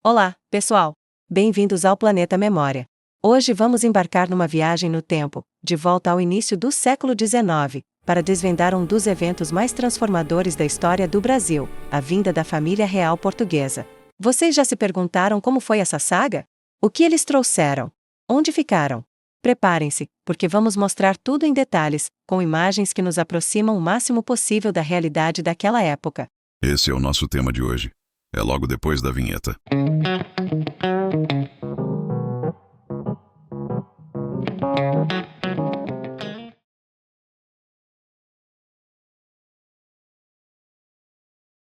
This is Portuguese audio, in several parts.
Olá, pessoal! Bem-vindos ao Planeta Memória. Hoje vamos embarcar numa viagem no tempo, de volta ao início do século XIX, para desvendar um dos eventos mais transformadores da história do Brasil, a vinda da família real portuguesa. Vocês já se perguntaram como foi essa saga? O que eles trouxeram? Onde ficaram? Preparem-se, porque vamos mostrar tudo em detalhes, com imagens que nos aproximam o máximo possível da realidade daquela época. Esse é o nosso tema de hoje. É logo depois da vinheta.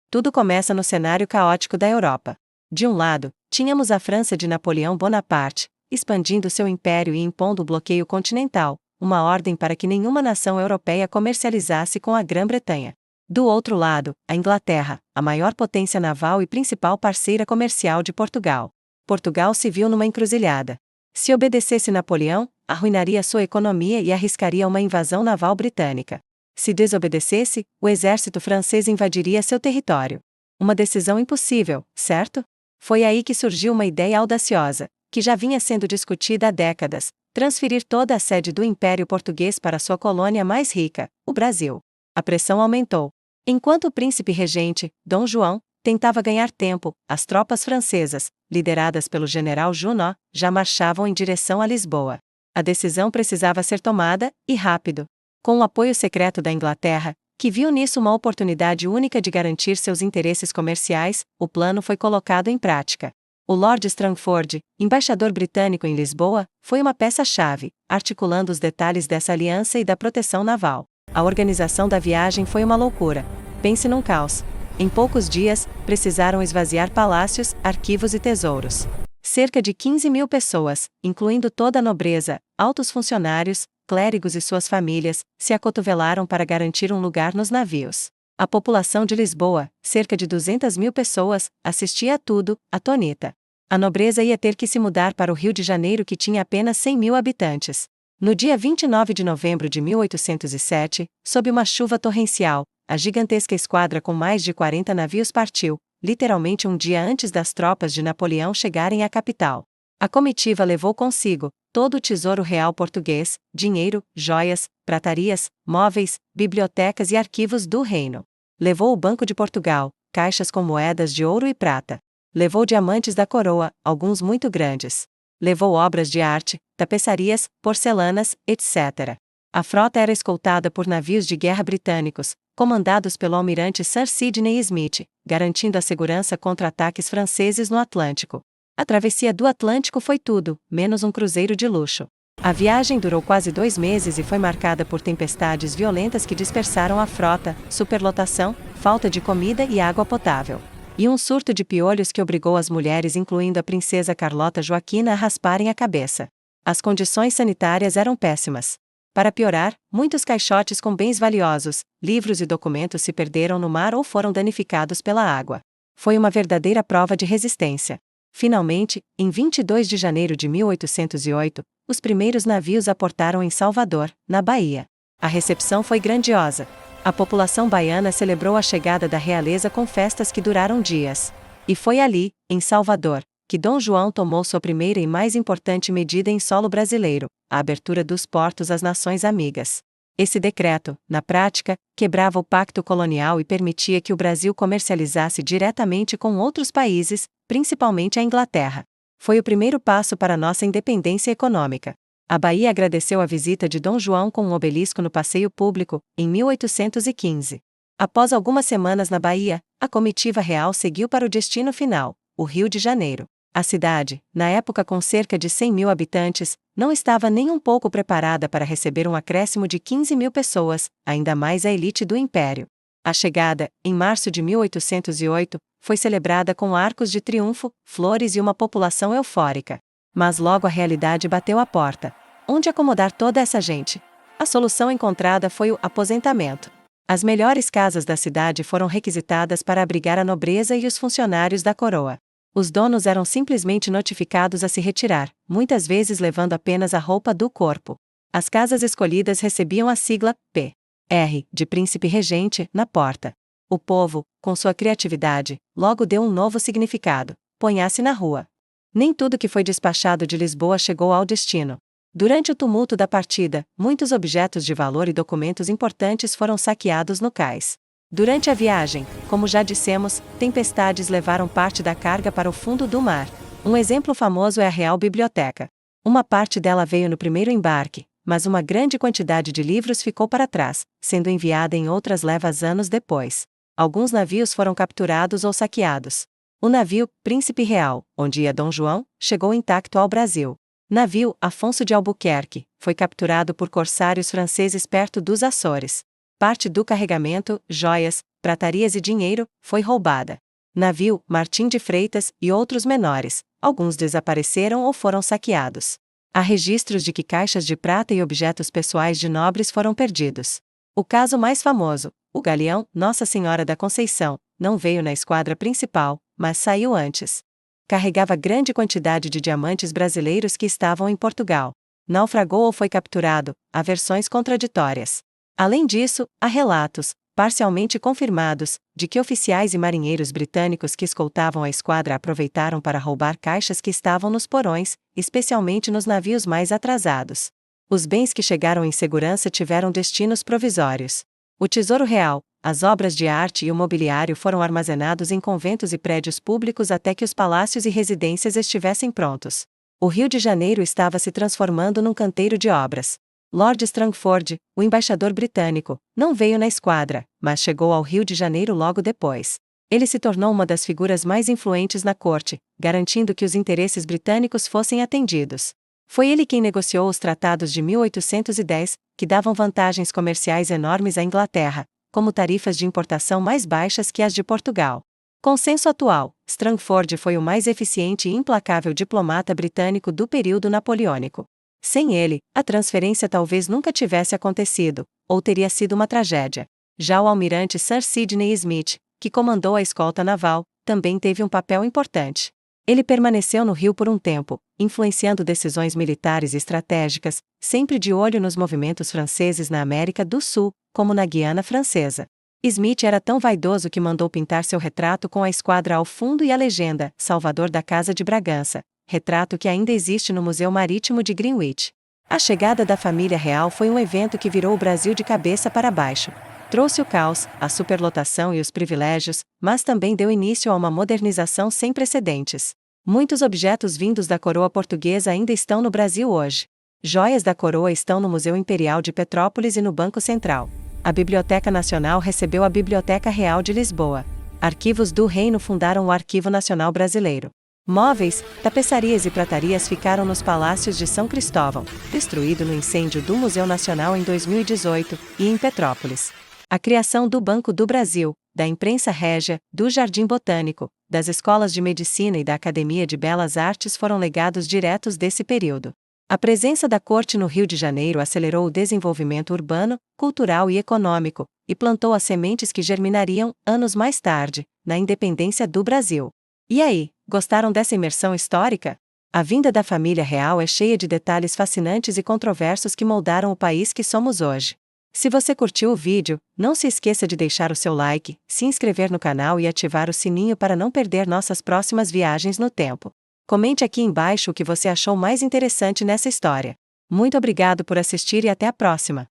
Tudo começa no cenário caótico da Europa. De um lado, tínhamos a França de Napoleão Bonaparte, expandindo seu império e impondo o bloqueio continental, uma ordem para que nenhuma nação europeia comercializasse com a Grã-Bretanha. Do outro lado, a Inglaterra, a maior potência naval e principal parceira comercial de Portugal. Portugal se viu numa encruzilhada. Se obedecesse Napoleão, arruinaria sua economia e arriscaria uma invasão naval britânica. Se desobedecesse, o exército francês invadiria seu território. Uma decisão impossível, certo? Foi aí que surgiu uma ideia audaciosa, que já vinha sendo discutida há décadas: transferir toda a sede do Império Português para sua colônia mais rica, o Brasil. A pressão aumentou. Enquanto o príncipe regente, Dom João, tentava ganhar tempo, as tropas francesas, lideradas pelo general Junot, já marchavam em direção a Lisboa. A decisão precisava ser tomada, e rápido. Com o apoio secreto da Inglaterra, que viu nisso uma oportunidade única de garantir seus interesses comerciais, o plano foi colocado em prática. O Lord Strangford, embaixador britânico em Lisboa, foi uma peça-chave, articulando os detalhes dessa aliança e da proteção naval. A organização da viagem foi uma loucura. Pense num caos. Em poucos dias, precisaram esvaziar palácios, arquivos e tesouros. Cerca de 15.000 pessoas, incluindo toda a nobreza, altos funcionários, clérigos e suas famílias, se acotovelaram para garantir um lugar nos navios. A população de Lisboa, cerca de 200.000 pessoas, assistia a tudo, atônita. A nobreza ia ter que se mudar para o Rio de Janeiro, que tinha apenas 100.000 habitantes. No dia 29 de novembro de 1807, sob uma chuva torrencial, a gigantesca esquadra com mais de 40 navios partiu, literalmente um dia antes das tropas de Napoleão chegarem à capital. A comitiva levou consigo todo o tesouro real português, dinheiro, joias, pratarias, móveis, bibliotecas e arquivos do reino. Levou o Banco de Portugal, caixas com moedas de ouro e prata. Levou diamantes da coroa, alguns muito grandes. Levou obras de arte, tapeçarias, porcelanas, etc. A frota era escoltada por navios de guerra britânicos, comandados pelo almirante Sir Sidney Smith, garantindo a segurança contra ataques franceses no Atlântico. A travessia do Atlântico foi tudo, menos um cruzeiro de luxo. A viagem durou quase 2 meses e foi marcada por tempestades violentas que dispersaram a frota, superlotação, falta de comida e água potável. E um surto de piolhos que obrigou as mulheres, incluindo a princesa Carlota Joaquina, a rasparem a cabeça. As condições sanitárias eram péssimas. Para piorar, muitos caixotes com bens valiosos, livros e documentos se perderam no mar ou foram danificados pela água. Foi uma verdadeira prova de resistência. Finalmente, em 22 de janeiro de 1808, os primeiros navios aportaram em Salvador, na Bahia. A recepção foi grandiosa. A população baiana celebrou a chegada da realeza com festas que duraram dias. E foi ali, em Salvador, que Dom João tomou sua primeira e mais importante medida em solo brasileiro, a abertura dos portos às nações amigas. Esse decreto, na prática, quebrava o pacto colonial e permitia que o Brasil comercializasse diretamente com outros países, principalmente a Inglaterra. Foi o primeiro passo para nossa independência econômica. A Bahia agradeceu a visita de Dom João com um obelisco no passeio público, em 1815. Após algumas semanas na Bahia, a comitiva real seguiu para o destino final, o Rio de Janeiro. A cidade, na época com cerca de 100.000 habitantes, não estava nem um pouco preparada para receber um acréscimo de 15.000 pessoas, ainda mais a elite do Império. A chegada, em março de 1808, foi celebrada com arcos de triunfo, flores e uma população eufórica. Mas logo a realidade bateu à porta. Onde acomodar toda essa gente? A solução encontrada foi o aposentamento. As melhores casas da cidade foram requisitadas para abrigar a nobreza e os funcionários da coroa. Os donos eram simplesmente notificados a se retirar, muitas vezes levando apenas a roupa do corpo. As casas escolhidas recebiam a sigla P.R. de Príncipe Regente na porta. O povo, com sua criatividade, logo deu um novo significado: ponha-se na rua. Nem tudo que foi despachado de Lisboa chegou ao destino. Durante o tumulto da partida, muitos objetos de valor e documentos importantes foram saqueados no cais. Durante a viagem, como já dissemos, tempestades levaram parte da carga para o fundo do mar. Um exemplo famoso é a Real Biblioteca. Uma parte dela veio no primeiro embarque, mas uma grande quantidade de livros ficou para trás, sendo enviada em outras levas anos depois. Alguns navios foram capturados ou saqueados. O navio Príncipe Real, onde ia Dom João, chegou intacto ao Brasil. Navio Afonso de Albuquerque foi capturado por corsários franceses perto dos Açores. Parte do carregamento, joias, pratarias e dinheiro, foi roubada. Navio Martim de Freitas e outros menores, alguns desapareceram ou foram saqueados. Há registros de que caixas de prata e objetos pessoais de nobres foram perdidos. O caso mais famoso, o galeão Nossa Senhora da Conceição, não veio na esquadra principal, mas saiu antes. Carregava grande quantidade de diamantes brasileiros que estavam em Portugal. Naufragou ou foi capturado, há versões contraditórias. Além disso, há relatos, parcialmente confirmados, de que oficiais e marinheiros britânicos que escoltavam a esquadra aproveitaram para roubar caixas que estavam nos porões, especialmente nos navios mais atrasados. Os bens que chegaram em segurança tiveram destinos provisórios. O Tesouro Real, as obras de arte e o mobiliário foram armazenados em conventos e prédios públicos até que os palácios e residências estivessem prontos. O Rio de Janeiro estava se transformando num canteiro de obras. Lord Strangford, o embaixador britânico, não veio na esquadra, mas chegou ao Rio de Janeiro logo depois. Ele se tornou uma das figuras mais influentes na corte, garantindo que os interesses britânicos fossem atendidos. Foi ele quem negociou os tratados de 1810, que davam vantagens comerciais enormes à Inglaterra, como tarifas de importação mais baixas que as de Portugal. Consenso atual, Strangford foi o mais eficiente e implacável diplomata britânico do período napoleônico. Sem ele, a transferência talvez nunca tivesse acontecido, ou teria sido uma tragédia. Já o almirante Sir Sidney Smith, que comandou a escolta naval, também teve um papel importante. Ele permaneceu no Rio por um tempo, influenciando decisões militares e estratégicas, sempre de olho nos movimentos franceses na América do Sul, como na Guiana Francesa. Smith era tão vaidoso que mandou pintar seu retrato com a esquadra ao fundo e a legenda Salvador da Casa de Bragança, retrato que ainda existe no Museu Marítimo de Greenwich. A chegada da família real foi um evento que virou o Brasil de cabeça para baixo. Trouxe o caos, a superlotação e os privilégios, mas também deu início a uma modernização sem precedentes. Muitos objetos vindos da coroa portuguesa ainda estão no Brasil hoje. Joias da coroa estão no Museu Imperial de Petrópolis e no Banco Central. A Biblioteca Nacional recebeu a Biblioteca Real de Lisboa. Arquivos do Reino fundaram o Arquivo Nacional Brasileiro. Móveis, tapeçarias e pratarias ficaram nos palácios de São Cristóvão, destruído no incêndio do Museu Nacional em 2018, e em Petrópolis. A criação do Banco do Brasil, da Imprensa Régia, do Jardim Botânico, das escolas de medicina e da Academia de Belas Artes foram legados diretos desse período. A presença da corte no Rio de Janeiro acelerou o desenvolvimento urbano, cultural e econômico, e plantou as sementes que germinariam, anos mais tarde, na independência do Brasil. E aí, gostaram dessa imersão histórica? A vinda da família real é cheia de detalhes fascinantes e controversos que moldaram o país que somos hoje. Se você curtiu o vídeo, não se esqueça de deixar o seu like, se inscrever no canal e ativar o sininho para não perder nossas próximas viagens no tempo. Comente aqui embaixo o que você achou mais interessante nessa história. Muito obrigado por assistir e até a próxima!